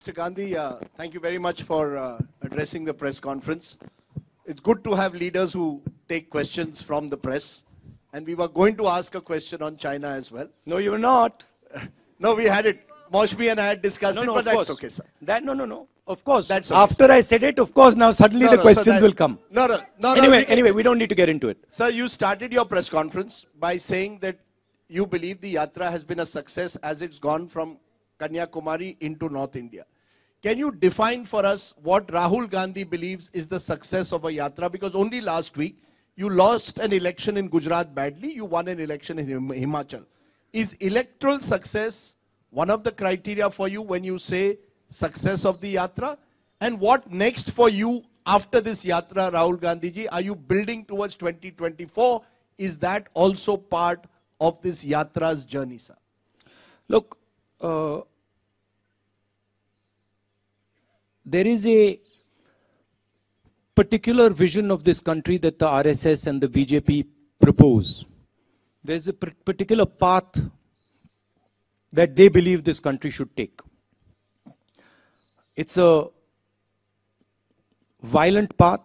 Mr. Gandhi, thank you very much for addressing the press conference. It's good to have leaders who take questions from the press. And we were going to ask a question on China as well. No, you were not. No, we had it. Moshmi and I had discussed it, but that's okay, sir. No. Of course. That's okay, After I said it, of course, now suddenly the questions will come. Anyway, we don't need to get into it. Sir, you started your press conference by saying that you believe the Yatra has been a success as it's gone from Kanyakumari into North India. Can you define for us what Rahul Gandhi believes is the success of a Yatra? Because only last week, you lost an election in Gujarat badly, you won an election in Himachal. Is electoral success one of the criteria for you when you say success of the Yatra? And what next for you after this Yatra, Rahul Gandhi ji? Are you building towards 2024? Is that also part of this Yatra's journey, sir? Look, there is a particular vision of this country that the RSS and the BJP propose. There's a particular path that they believe this country should take. It's a violent path.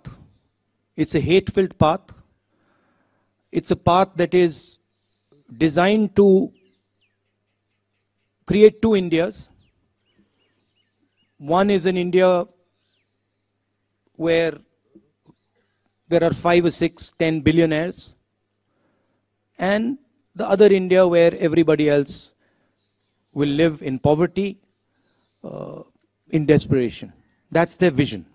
It's a hate-filled path. It's a path that is designed to create two Indias. One is an India where there are 5 or 6, 10 billionaires, and the other India where everybody else will live in poverty, in desperation. That's their vision.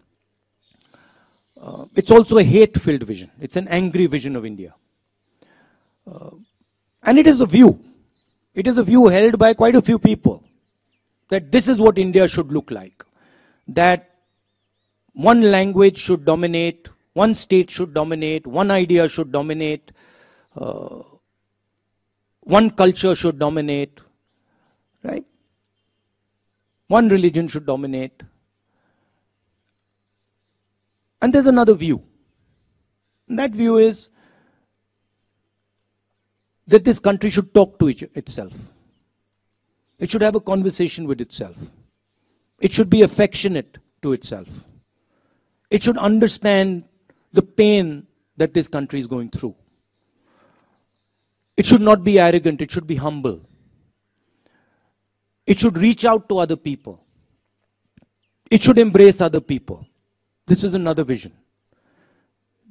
It's also a hate-filled vision. It's an angry vision of India. And it is a view. It is a view held by quite a few people that this is what India should look like. That one language should dominate, one state should dominate, one idea should dominate, one culture should dominate, right? One religion should dominate. And there's another view. And that view is that this country should talk to itself. It should have a conversation with itself. It should be affectionate to itself. It should understand the pain that this country is going through. It should not be arrogant, it should be humble. It should reach out to other people. It should embrace other people. This is another vision.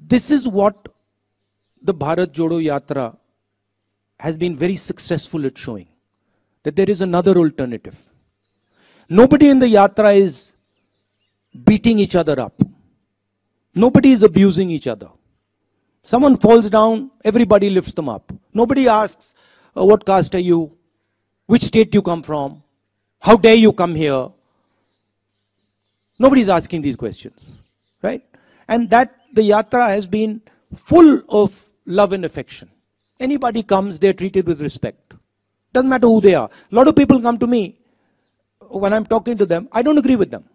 This is what the Bharat Jodo Yatra has been very successful at showing. That there is another alternative. Nobody in the Yatra is beating each other up. Nobody is abusing each other. Someone falls down, everybody lifts them up. Nobody asks, what caste are you? Which state you come from? How dare you come here? Nobody is asking these questions, right? And that the Yatra has been full of love and affection. Anybody comes, they're treated with respect. Doesn't matter who they are. A lot of people come to me, when I'm talking to them, I don't agree with them.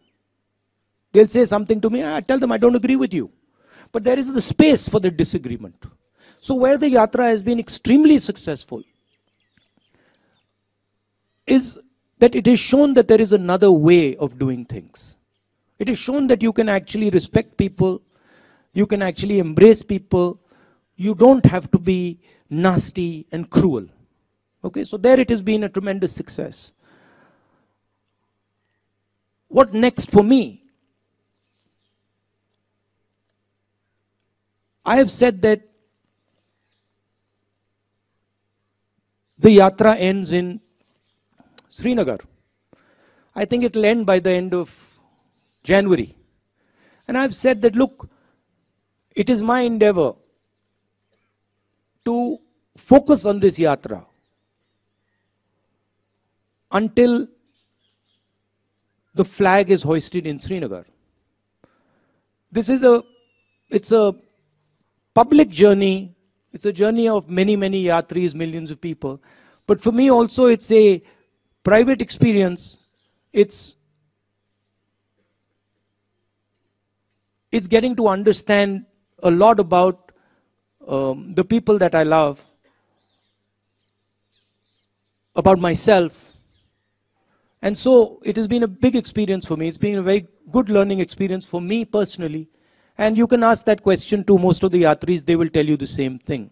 They'll say something to me, I tell them I don't agree with you. But there is the space for the disagreement. So where the Yatra has been extremely successful is that it has shown that there is another way of doing things. It has shown that you can actually respect people, you can actually embrace people, you don't have to be nasty and cruel. Okay, so there it has been a tremendous success. What next for me? I have said that the Yatra ends in Srinagar. I think it will end by the end of January. And I've said that, look, it is my endeavor to focus on this Yatra until the flag is hoisted in Srinagar. This is it's a public journey. It's a journey of many, many yatris, millions of people. But for me also, it's a private experience. It's getting to understand a lot about the people that I love, about myself, And so it has been a big experience for me. It's been a very good learning experience for me personally. And you can ask that question to most of the yatris, they will tell you the same thing.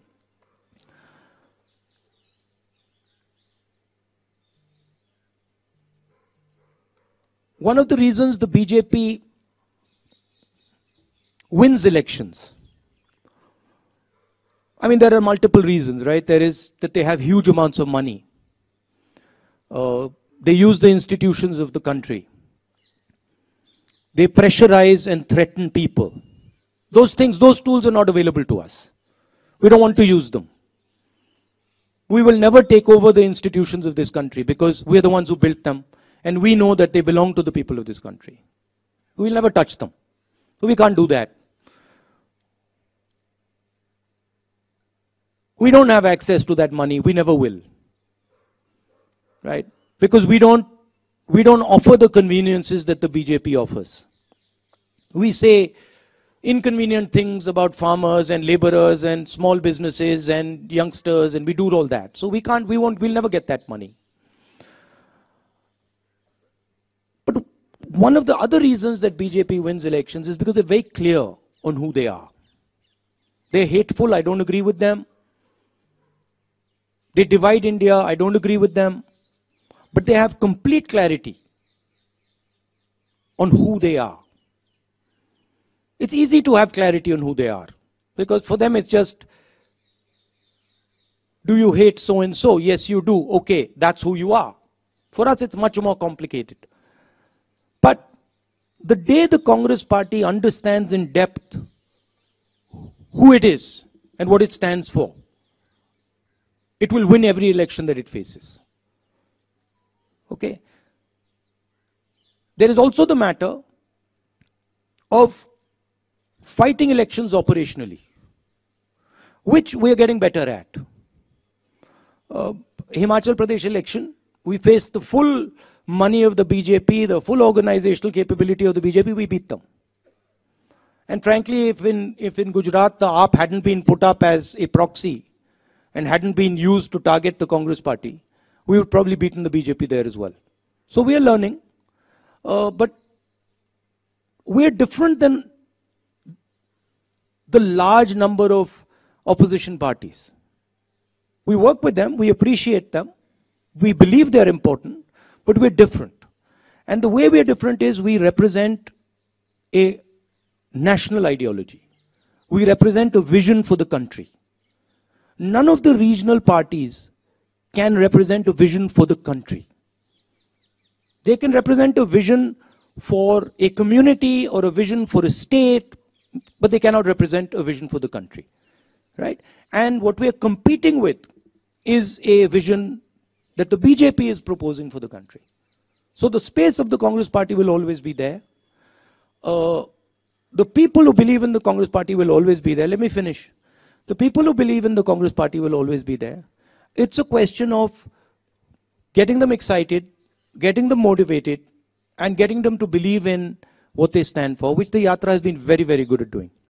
One of the reasons the BJP wins elections, I mean, there are multiple reasons, right? There is that they have huge amounts of money. They use the institutions of the country. They pressurize and threaten people. Those things, those tools are not available to us. We don't want to use them. We will never take over the institutions of this country because we are the ones who built them. And we know that they belong to the people of this country. We will never touch them. So we can't do that. We don't have access to that money. We never will. Right? Because we don't offer the conveniences that the BJP offers. We say inconvenient things about farmers and laborers and small businesses and youngsters, and we do all that. So we'll never get that money. But one of the other reasons that BJP wins elections is because they're very clear on who they are. They're hateful, I don't agree with them. They divide India, I don't agree with them. But they have complete clarity on who they are. It's easy to have clarity on who they are. Because for them it's just, do you hate so and so? Yes, you do. Okay, that's who you are. For us it's much more complicated. But the day the Congress party understands in depth who it is and what it stands for, it will win every election that it faces. Okay? There is also the matter of fighting elections operationally, which we are getting better at. Himachal Pradesh election, we faced the full money of the BJP, the full organizational capability of the BJP, we beat them. And frankly, if in Gujarat the AAP hadn't been put up as a proxy and hadn't been used to target the Congress party, we would probably beaten the BJP there as well. So we are learning, but we are different than the large number of opposition parties. We work with them, we appreciate them, we believe they are important, but we're different. And the way we are different is we represent a national ideology. We represent a vision for the country. None of the regional parties can represent a vision for the country. They can represent a vision for a community or a vision for a state, but they cannot represent a vision for the country. Right? And what we are competing with is a vision that the BJP is proposing for the country. So the space of the Congress party will always be there. The people who believe in the Congress party will always be there. Let me finish. The people who believe in the Congress party will always be there. It's a question of getting them excited, getting them motivated, and getting them to believe in what they stand for, which the Yatra has been very, very good at doing.